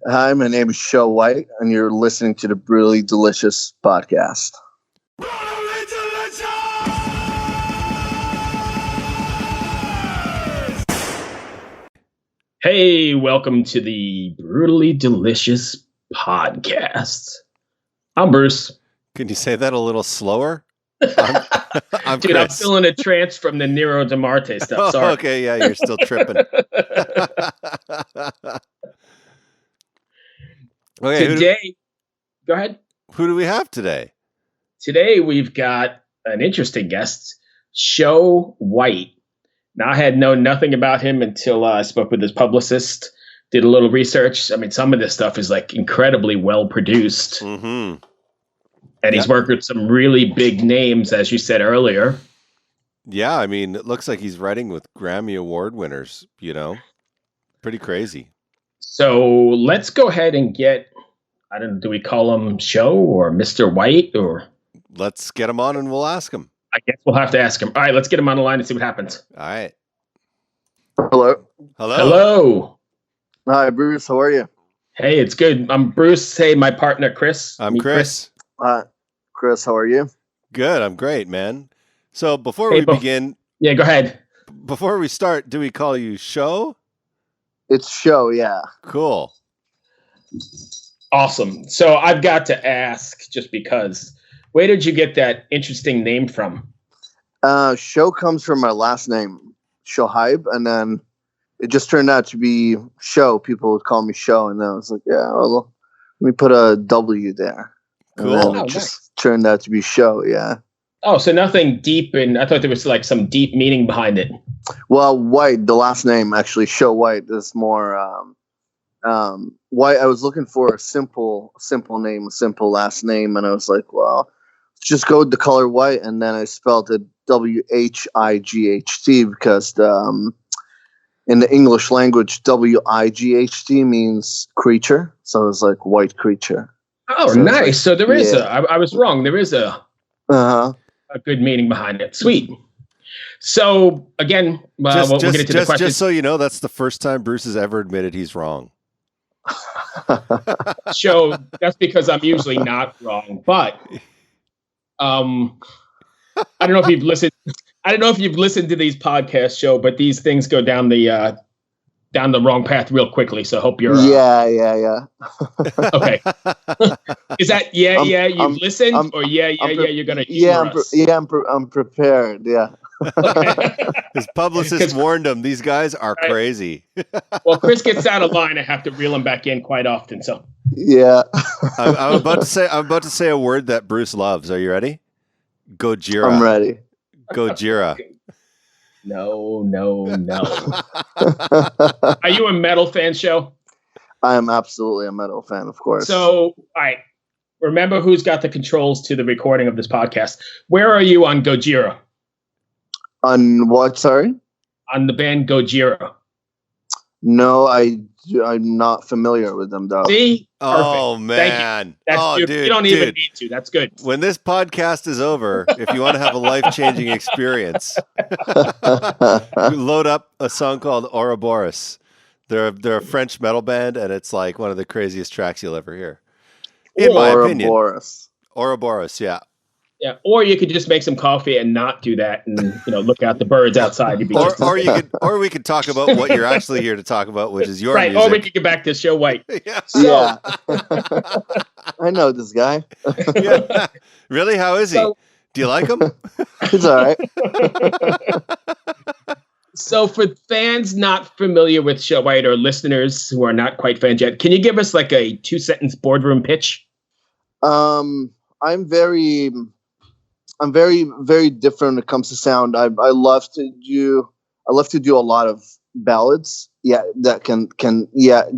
Hi, my name is Show White, and you're listening to the Brutally Delicious podcast. Brutally delicious! Hey, welcome to the Brutally Delicious podcast. I'm Bruce. Can you say that a little slower? I'm Dude, Chris. I'm still in a trance from the Nero DeMarte stuff. Sorry. Okay, yeah, you're still tripping. Okay, Today, go ahead. who do we have today? Today we've got an interesting guest, Show Whight. Now, I had known nothing about him until I spoke with his publicist, did a little research. I mean, some of this stuff is like incredibly well produced. Mm-hmm. And he's worked with some really big names, as you said earlier. Yeah, I mean, it looks like he's writing with Grammy Award winners, Pretty crazy. So let's go ahead and get, I don't know, do we call him Show or Mr. White? Or Let's get him on and we'll ask him. I guess we'll have to ask him. All right, let's get him on the line and see what happens. All right. Hello. Hello. Hi, Bruce. How are you? Hey, it's good. I'm Bruce. Hey, my partner, Chris. I'm Meet Chris. Hi, Chris. How are you? Good. I'm great, man. So before Hey, we begin, Yeah, go ahead. before we start, do we call you Show? It's Show, yeah. Cool. Awesome. So I've got to ask, just because, where did you get that interesting name from? Show comes from my last name, Shohaib, and then it just turned out to be Show. People would call me Show, and then I was like, yeah, well, let me put a W there. And Cool. then Oh, it just turned out to be Show, yeah. Oh, so nothing deep, and I thought there was like some deep meaning behind it. Well, White, the last name, actually, Show White, is more White. I was looking for a simple name, a simple last name, and I was like, well, just go with the color white, and then I spelled it W-H-I-G-H-T because in the English language, W-I-G-H-T means creature, so it was like white creature. Oh, So nice. like, So there is yeah. I was wrong. There is a good meaning behind it. Sweet. So again, we'll get into the questions. Just so you know, that's the first time Bruce has ever admitted he's wrong. Show, that's because I'm usually not wrong, but I don't know if you've listened. I don't know if you've listened to these podcasts, Show, but these things go down the wrong path real quickly. So I hope you're Yeah. okay. Is that you've listened, or you're gonna humor us? I'm prepared. Yeah. Okay. His publicist warned him. These guys are Right. crazy. Well, Chris gets out of line. I have to reel him back in quite often. So Yeah. I'm about to say a word that Bruce loves. Are you ready? Gojira. I'm ready. Gojira. no. Are you a metal fan, Show? I am absolutely a metal fan, of course. So, all right. Remember who's got the controls to the recording of this podcast. Where are you on Gojira? On what? Sorry. On the band Gojira? No, I'm not familiar with them though. See? Oh, Perfect. Thank you. man. That's Oh, beautiful. dude. You don't even need to. That's good. When this podcast is over, if you want to have a life-changing experience, load up a song called Ouroboros. They're a French metal band, and it's like one of the craziest tracks you'll ever hear. In my opinion. Ouroboros. Ouroboros, yeah. Yeah. Or you could just make some coffee and not do that, and look out the birds outside. You'd be just Or we could talk about what you're actually here to talk about, which is your right. music. Or we could get back to Show White. Yeah. Yeah. I know this guy. Yeah. Really? How is he? So- Do you like him? He's all right. So for fans not familiar with Show White, or listeners who are not quite fans yet, can you give us like a 2-sentence boardroom pitch? I'm very, very different when it comes to sound. I love to do a lot of ballads. Yeah, that can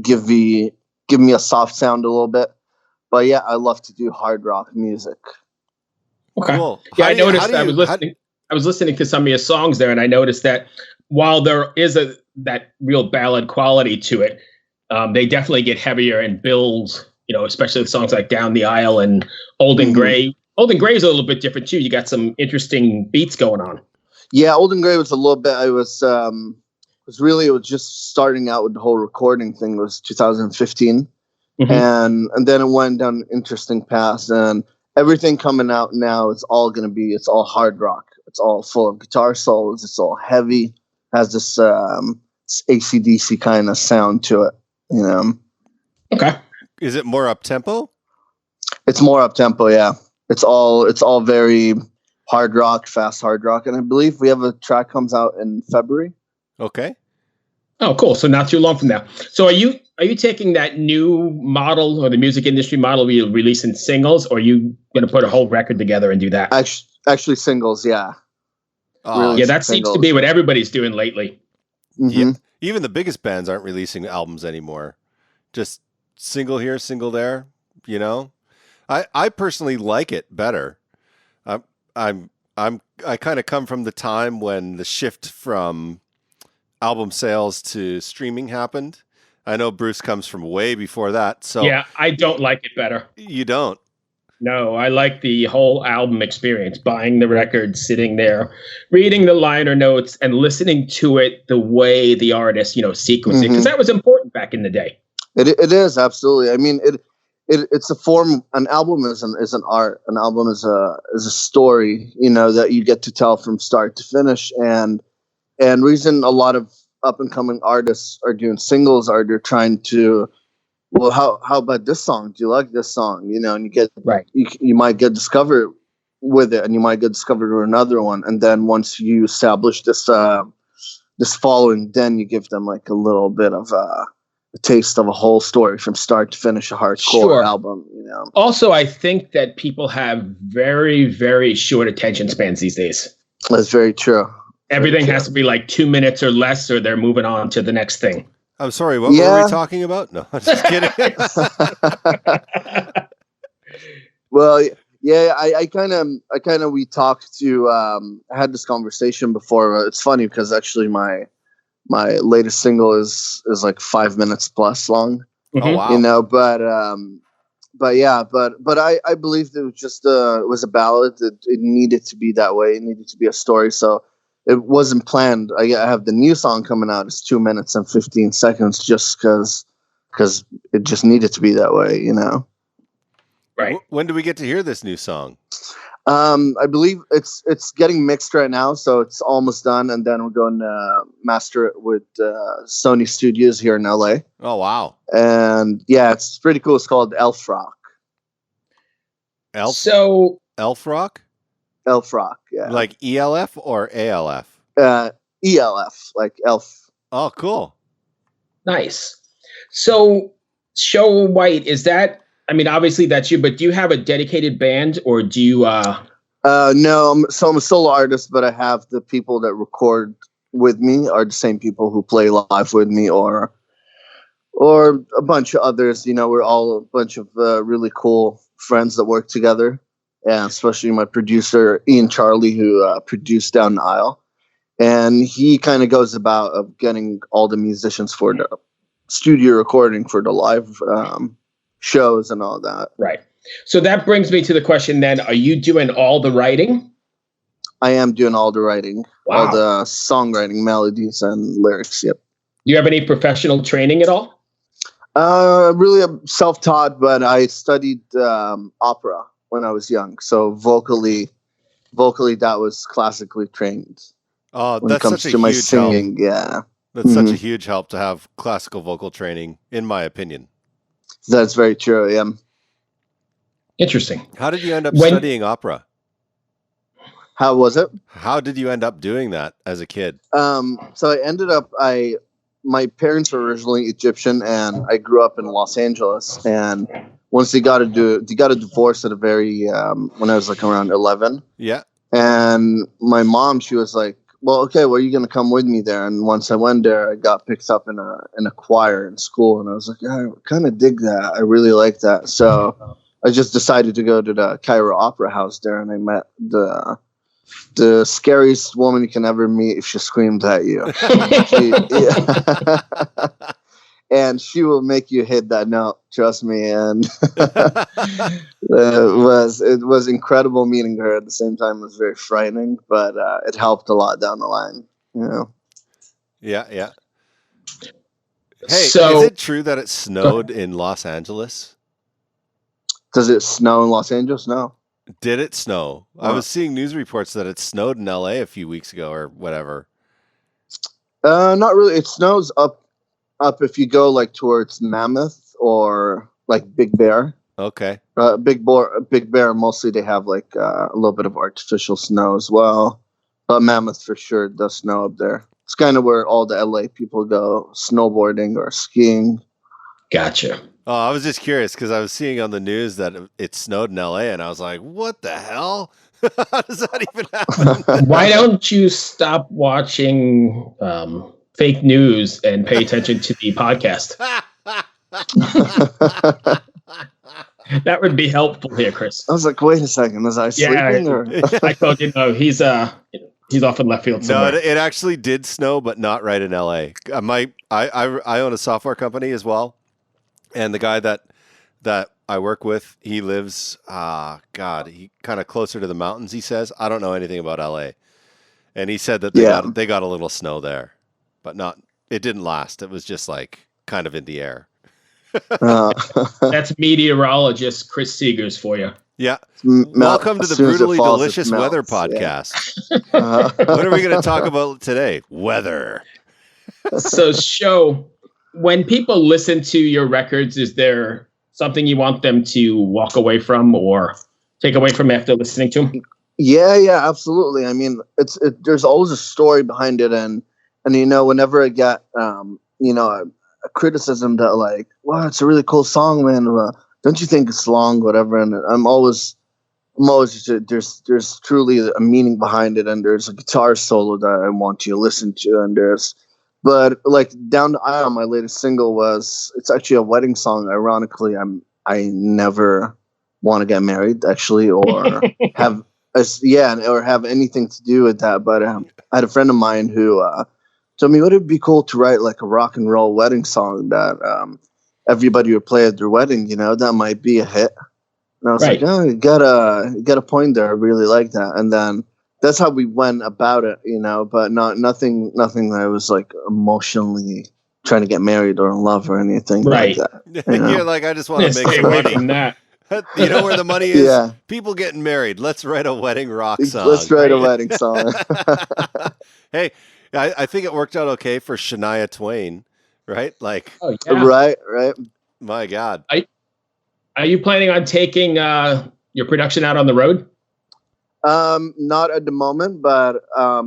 give me a soft sound a little bit. But yeah, I love to do hard rock music. Okay. Cool. Yeah, I noticed. I was listening to some of your songs there, and I noticed that while there is that real ballad quality to it, they definitely get heavier and build. Especially with songs like "Down the Aisle" and "Old and Gray." Old and Gray is a little bit different too. You got some interesting beats going on. Yeah, Old and Gray was a little bit. It was just starting out with the whole recording thing. It was 2015, and then it went down an interesting path, and everything coming out now is all going to be, it's all hard rock. It's all full of guitar solos. It's all heavy. Has this AC/DC kind of sound to it, you know. Okay. Is it more up tempo? It's more up tempo, yeah. It's all very hard rock, fast hard rock, and I believe we have a track comes out in February. Okay. Oh, cool. So not too long from now. So are you taking that new model or the music industry model where you're releasing singles, or are you going to put a whole record together and do that? Actually singles, yeah. Yeah, that seems to be what everybody's doing lately. Yeah. Even the biggest bands aren't releasing albums anymore. Just single here, single there, you know? I personally like it better. I kind of come from the time when the shift from album sales to streaming happened. I know Bruce comes from way before that. So yeah, I don't like it better. You don't? No, I like the whole album experience, buying the record, sitting there, reading the liner notes and listening to it the way the artist, sequenced it, because that was important back in the day. It is, absolutely. I mean, it's a form. An album is an art. An album is a story, that you get to tell from start to finish. And reason a lot of up and coming artists are doing singles are they're trying to, well, how about this song? Do you like this song? And you get right. You might get discovered with it, and you might get discovered with another one. And then once you establish this following, then you give them like a little bit of a taste of a whole story from start to finish, a hardcore album. Also, I think that people have very, very short attention spans these days. That's very true. Everything has to be like 2 minutes or less, or they're moving on to the next thing. I'm sorry, what were we talking about? No, I'm just kidding. Well, yeah, I kind of we talked to I had this conversation before. It's funny because actually my latest single is like 5 minutes plus long. Oh wow. But I believe it was just it was a ballad. It needed to be that way. It needed to be a story. So it wasn't planned. I have the new song coming out. It's 2 minutes and 15 seconds, just because it just needed to be that way. Right. When do we get to hear this new song? I believe it's getting mixed right now, so it's almost done, and then we're going to master it with Sony Studios here in LA. Oh wow! And yeah, it's pretty cool. It's called Elf Rock. Elf Rock. Elf Rock, yeah. Like ELF or ALF? ELF, like elf. Oh, cool. Nice. So, Show Whight, is that? I mean, obviously that's you, but do you have a dedicated band, or do you? No, I'm a solo artist, but I have the people that record with me are the same people who play live with me, or a bunch of others. We're all a bunch of really cool friends that work together, and especially my producer Ian Charlie, who produced Down the Aisle, and he kind of goes about of getting all the musicians for the studio recording for the live shows and all that. Right. So that brings me to the question then, are you doing all the writing? I am doing all the writing, wow. All the songwriting, melodies, and lyrics, yep. Do you have any professional training at all? Really self-taught, but I studied opera when I was young. So vocally that was classically trained. Oh, when it comes to my singing, yeah. That's such a huge help to have classical vocal training, in my opinion. That's very true, yeah. Interesting. How did you end up studying opera? How was it? How did you end up doing that as a kid? So I ended up, my parents were originally Egyptian, and I grew up in Los Angeles. And once they got a divorce at a very, when I was like around 11. Yeah. And my mom, she was like, well, okay, well, you're going to come with me there. And once I went there, I got picked up in a choir in school. And I was like, yeah, I kind of dig that. I really like that. So I just decided to go to the Cairo Opera House there. And I met the scariest woman you can ever meet if she screams at you. And she will make you hit that note, trust me. And it was incredible meeting her. At the same time, it was very frightening, but it helped a lot down the line. Yeah. Hey, So is it true that it snowed in Los Angeles? Does it snow in Los Angeles? No. Did it snow? I Huh. was seeing news reports that it snowed in LA a few weeks ago or whatever. Not really. It snows up if you go like towards Mammoth or like Big Bear. Okay. Big Bear. Mostly they have like a little bit of artificial snow as well. But Mammoth for sure does snow up there. It's kind of where all the LA people go snowboarding or skiing. gotcha. Oh, I was just curious because I was seeing on the news that it snowed in LA, and I was like, "What the hell? How does that even happen?" Why don't you stop watching fake news and pay attention to the podcast? That would be helpful here, Chris. I was like, wait a second, was I sleeping? Or? I told you, no, he's off in left field No, somewhere. it actually did snow, but not right in LA. I own a software company as well, and the guy that I work with, he lives he kind of closer to the mountains. He says, I don't know anything about LA, and he said that they got a little snow there, but not. It didn't last. It was just like kind of in the air. That's meteorologist Chris Seegers for you. Yeah. Welcome to the Brutally Delicious Weather Podcast. Yeah. What are we going to talk about today? Weather. So, Show, when people listen to your records, is there something you want them to walk away from or take away from after listening to them? Yeah, absolutely. I mean, there's always a story behind it, and whenever I get a criticism that like, wow, it's a really cool song, man. Don't you think it's long, whatever? And I'm always there's truly a meaning behind it, and there's a guitar solo that I want you to listen to, and but like Down the Aisle, my latest single it's actually a wedding song. Ironically, I never want to get married actually, or have anything to do with that. But I had a friend of mine who told me, would it be cool to write like a rock and roll wedding song that everybody would play at their wedding? That might be a hit. And I was like, oh, you got a point there. I really like that. And then that's how we went about it, but nothing that I was like emotionally trying to get married or in love or anything like that. You're like, I just want to make some money from that. You know where the money is? Yeah. People getting married. Let's write a wedding rock song. Let's write a wedding song. Hey, I think it worked out okay for Shania Twain, right? Like, right. My God. Are you planning on taking your production out on the road? Not at the moment, but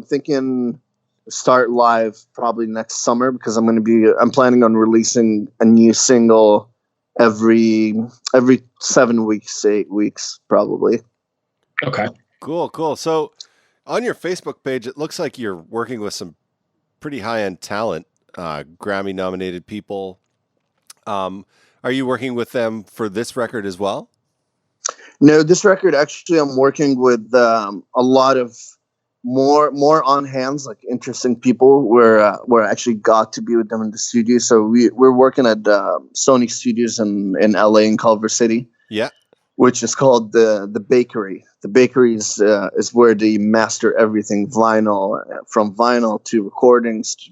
thinking start live probably next summer because I'm planning on releasing a new single every 7 weeks, 8 weeks, probably. Okay. Cool. So on your Facebook page, it looks like you're working with some pretty high-end talent, Grammy-nominated people. Are you working with them for this record as well? No, this record, actually, I'm working with a lot of more on hands, like interesting people where I actually got to be with them in the studio. So we're working at Sony Studios in LA in Culver City. Yeah. Which is called the Bakery. The Bakery is where they master everything from vinyl to recordings, to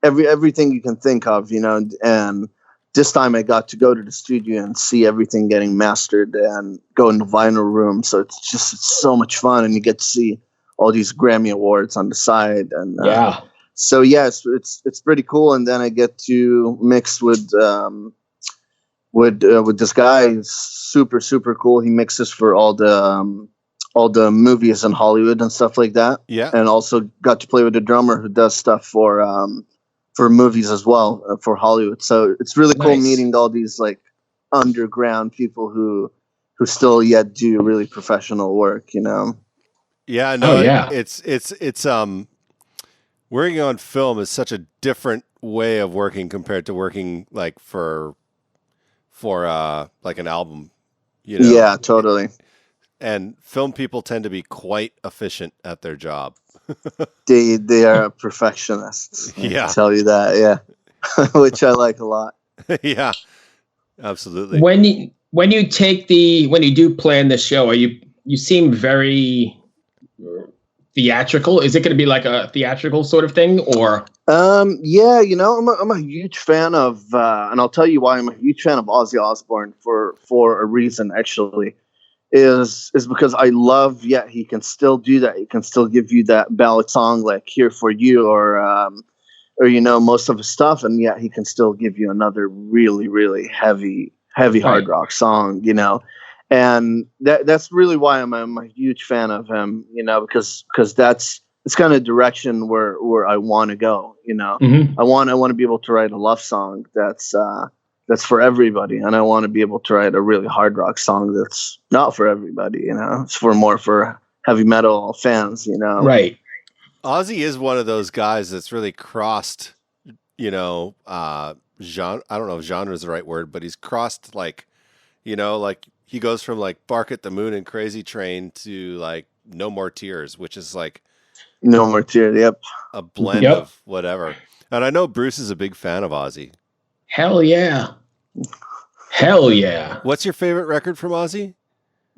everything you can think of, and this time I got to go to the studio and see everything getting mastered and go in the vinyl room. So it's so much fun, and you get to see all these Grammy Awards on the side. And so yes, it's pretty cool. And then I get to mix with this guy. He's super, super cool. He mixes for all the movies in Hollywood and stuff like that. Yeah. And also got to play with a drummer who does stuff for movies as well, for Hollywood. So it's really cool meeting all these like underground people who still yet do really professional work, Yeah, no, it's working on film is such a different way of working compared to working like for like an album, Yeah, totally. And film people tend to be quite efficient at their job. They are perfectionists. Yeah, I'll tell you that. Yeah, which I like a lot. Yeah, absolutely. When you do plan the show, you seem very theatrical? Is it going to be like a theatrical sort of thing, or? Yeah, I'm a huge fan of, and I'll tell you why I'm a huge fan of Ozzy Osbourne for a reason, actually, is because I love, he can still do that. He can still give you that ballad song like Here For You or most of his stuff, and yet he can still give you another really, really heavy hard rock song, and that's really why I'm a huge fan of him, because it's kind of direction where I want to go, Mm-hmm. I want to be able to write a love song that's for everybody, and I want to be able to write a really hard rock song that's not for everybody, it's for heavy metal fans, Right. Ozzy is one of those guys that's really crossed, genre. I don't know if genre is the right word, but he's crossed like he goes from like Bark at the Moon and Crazy Train to like No More Tears, which is like No More Tears. Yep. A blend of whatever. And I know Bruce is a big fan of Ozzy. Hell yeah. Hell yeah. What's your favorite record from Ozzy?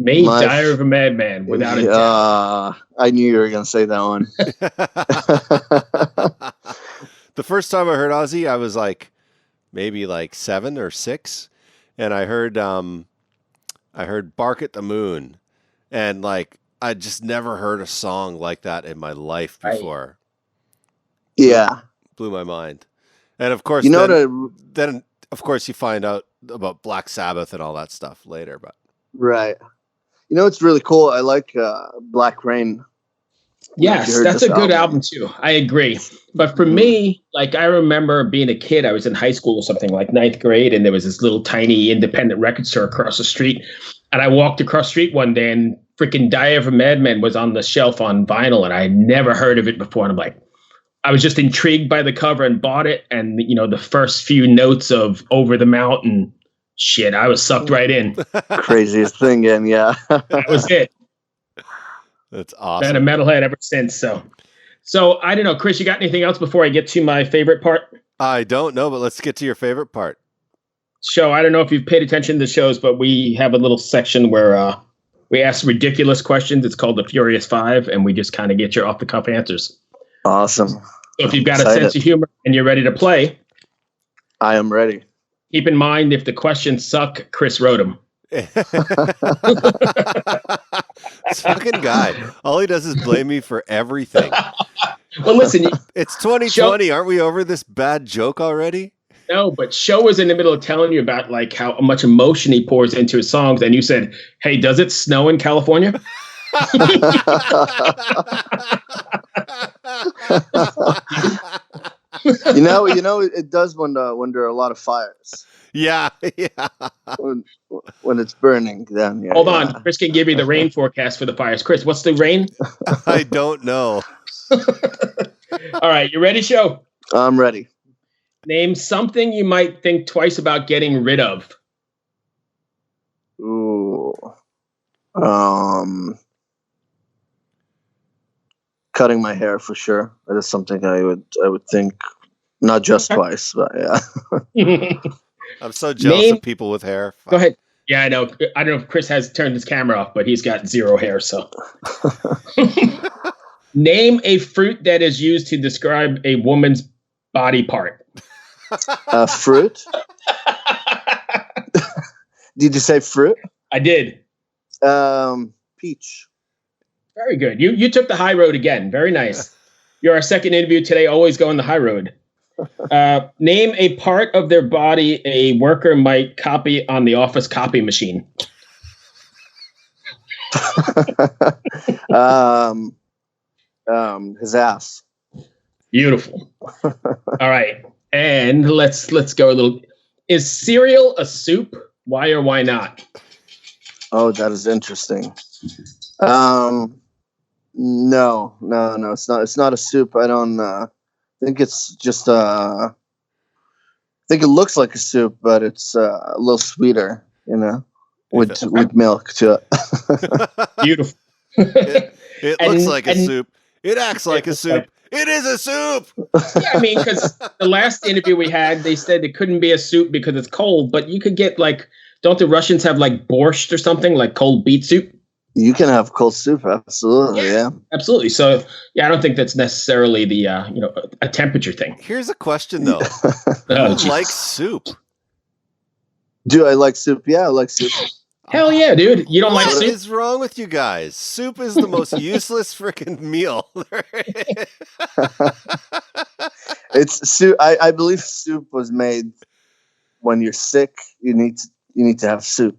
Diary of a Madman, without a doubt. I knew you were going to say that one. The first time I heard Ozzy, I was like maybe like 7 or 6, and I heard Bark at the Moon, and like I just never heard a song like that in my life before. Yeah, blew my mind. And of course, then of course you find out about Black Sabbath and all that stuff later. But right. It's really cool. I like Black Rain. Yes, that's a good album too. I agree. But for me, like I remember being a kid, I was in high school or something like 9th grade, and there was this little tiny independent record store across the street. And I walked across the street one day and freaking Diary of a Madman was on the shelf on vinyl, and I had never heard of it before. And I'm like, I was just intrigued by the cover and bought it. And, the first few notes of Over the Mountain, shit, I was sucked right in. Craziest thing, and yeah. That was it. That's awesome. Been a metalhead ever since. So I don't know, Chris, you got anything else before I get to my favorite part? I don't know, but let's get to your favorite part. Show, I don't know if you've paid attention to the shows, but we have a little section where we ask ridiculous questions. It's called the Furious Five, and we just kind of get your off-the-cuff answers. Awesome. So if you've got a sense of humor and you're ready to play, I am ready. Keep in mind, if the questions suck, Chris wrote them. Fucking guy. All he does is blame me for everything. Well, listen. It's 2020. Aren't we over this bad joke already? No, but Show was in the middle of telling you about like how much emotion he pours into his songs, and you said, "Hey, does it snow in California?" It does when there are a lot of fires. Yeah. When it's burning, then yeah. Hold on, Chris can give you the rain forecast for the fires. Chris, what's the rain? I don't know. All right, you ready, Show? I'm ready. Name something you might think twice about getting rid of. Ooh. Cutting my hair for sure. That is something I would think not just twice, but yeah. I'm so jealous of people with hair. Go ahead. Yeah, I know. I don't know if Chris has turned his camera off, but he's got zero hair. So, name a fruit that is used to describe a woman's body part. Fruit? Did you say fruit? I did. Peach. Very good. You took the high road again. Very nice. You're our second interview today. Always going the high road. Name a part of their body a worker might copy on the office copy machine. His ass. Beautiful. All right, and let's go a little. Is cereal a soup? Why or why not? Oh, that is interesting. No, it's not. It's not a soup. I don't think it's just. I think it looks like a soup, but it's a little sweeter, with milk to it. Beautiful. It looks like a soup. It acts like a soup. It is a soup. Yeah, I mean, because the last interview we had, they said it couldn't be a soup because it's cold, but you could get don't the Russians have like borscht or something, like cold beet soup? You can have cold soup, absolutely. Yeah. Absolutely. So, I don't think that's necessarily the a temperature thing. Here's a question though: Oh, who likes soup? Do I like soup? Yeah, I like soup. Hell yeah, dude! You don't like What soup? is wrong with you guys? Soup is the most useless freaking meal. It's soup. I believe soup was made when you're sick. You need to have soup.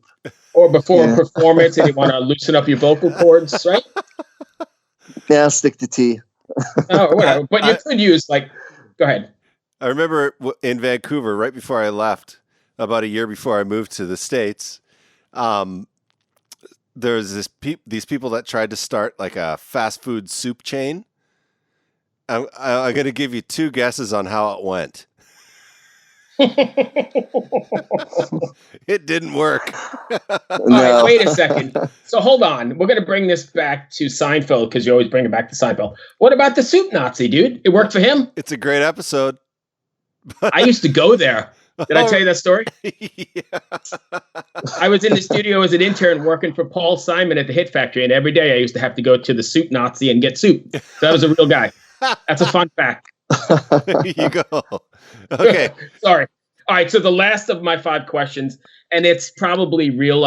Or before a performance, and you want to loosen up your vocal cords, right? Yeah, stick to tea. Oh, whatever. But you could use go ahead. I remember in Vancouver, right before I left, about a year before I moved to the States, there's these people that tried to start like a fast food soup chain. I'm going to give you 2 guesses on how it went. It didn't work. No. All right, wait a second. So hold on. We're going to bring this back to Seinfeld because you always bring it back to Seinfeld. What about the soup Nazi, dude? It worked for him? It's a great episode. I used to go there. Did I tell you that story? Yeah. I was in the studio as an intern working for Paul Simon at the Hit Factory, and every day I used to have to go to the soup Nazi and get soup. So that was a real guy. That's a fun fact. You go. Okay. Sorry. All right. So the last of my 5 questions, and it's probably real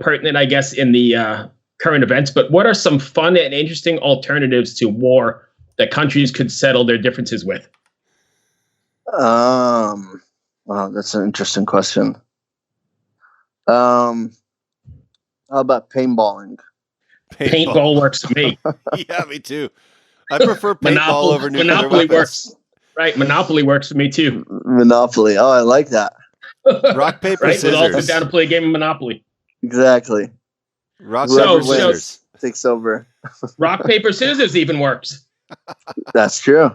pertinent, I guess, in the current events. But what are some fun and interesting alternatives to war that countries could settle their differences with? Wow, that's an interesting question. How about paintballing? Paintball works for me. Yeah, me too. I prefer paintball over nuclear Monopoly weapons. works. Right. Monopoly works for me too. Monopoly. Oh, I like that. Rock, paper, Right? We'll all sit scissors. down and play a game of Monopoly. Exactly. Rock, Whoever paper, So- scissors. takes over. Rock, paper, scissors even works. That's true.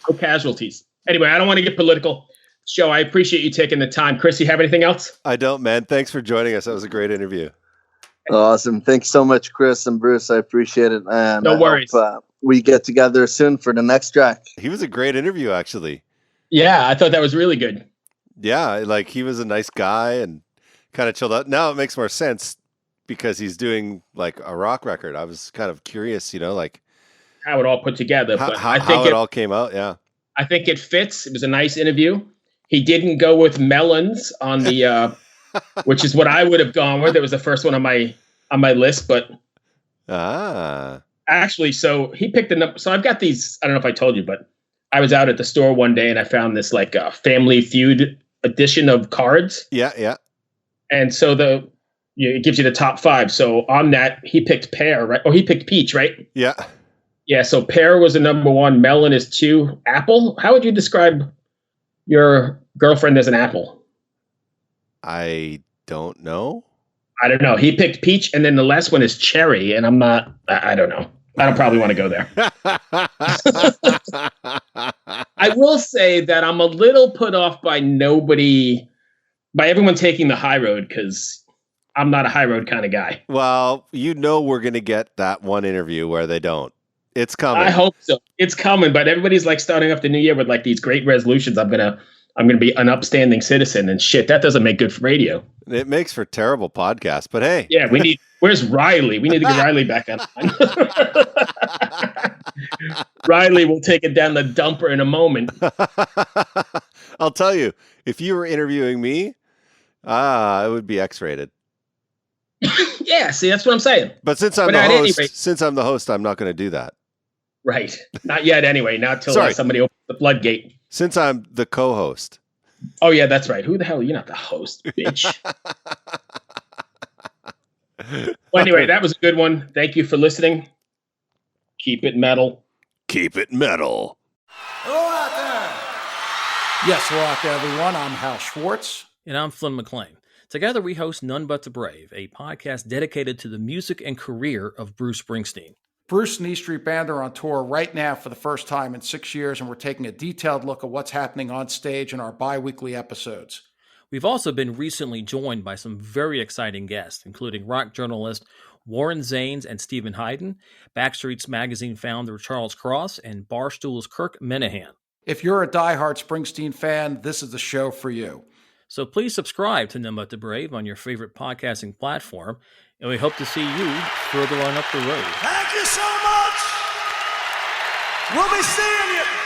No casualties. Anyway, I don't want to get political. Joe, I appreciate you taking the time. Chris, you have anything else? I don't, man. Thanks for joining us. That was a great interview. Awesome. Thanks so much, Chris and Bruce. I appreciate it. And No I worries. hope, we get together soon for the next track. He was a great interview, actually. Yeah, I thought that was really good. Yeah, like he was a nice guy and kind of chilled out. Now it makes more sense because he's doing like a rock record. I was kind of curious, like How it all put together. But I how think it all came out. Yeah. I think it fits. It was a nice interview. He didn't go with melons on the which is what I would have gone with. It was the first one on my list, but actually, so he picked the number. So I've got these. I don't know if I told you, but I was out at the store one day and I found this like Family Feud edition of cards. Yeah. And so it gives you the top 5. So on that, he picked pear, right? Or he picked peach, right? Yeah. Yeah. So pear was the number 1. Melon is 2. Apple. How would you describe your girlfriend as an apple? I don't know. I don't know. He picked peach, and then the last one is cherry, and I'm not. I don't know. I don't probably want to go there. I will say that I'm a little put off by everyone taking the high road because I'm not a high road kind of guy. Well, we're going to get that one interview where they don't. It's coming. I hope so. It's coming, but everybody's like starting off the new year with like these great resolutions. I'm gonna be an upstanding citizen, and shit, that doesn't make good for radio. It makes for terrible podcasts, but hey. Yeah, where's Riley? We need to get Riley back on. Riley will take it down the dumper in a moment. I'll tell you, if you were interviewing me, it would be X-rated. Yeah, see, that's what I'm saying. But since I'm the host, I'm not going to do that. Right. Not yet anyway. Not till somebody opens the floodgate. Since I'm the co-host. Oh, yeah, that's right. Who the hell are you? Not the host, bitch. Well, anyway, that was a good one. Thank you for listening. Keep it metal. Keep it metal. Hello out there. Yes, hello out there, everyone. I'm Hal Schwartz. And I'm Flynn McLean. Together we host None But the Brave, a podcast dedicated to the music and career of Bruce Springsteen. Bruce and E Street Band are on tour right now for the first time in 6 years, and we're taking a detailed look at what's happening on stage in our bi-weekly episodes. We've also been recently joined by some very exciting guests, including rock journalist Warren Zanes and Stephen Hayden, Backstreet's Magazine founder Charles Cross, and Barstool's Kirk Minahan. If you're a diehard Springsteen fan, this is the show for you. So please subscribe to None But the Brave on your favorite podcasting platform, and we hope to see you further on up the road. Thank you so much. We'll be seeing you.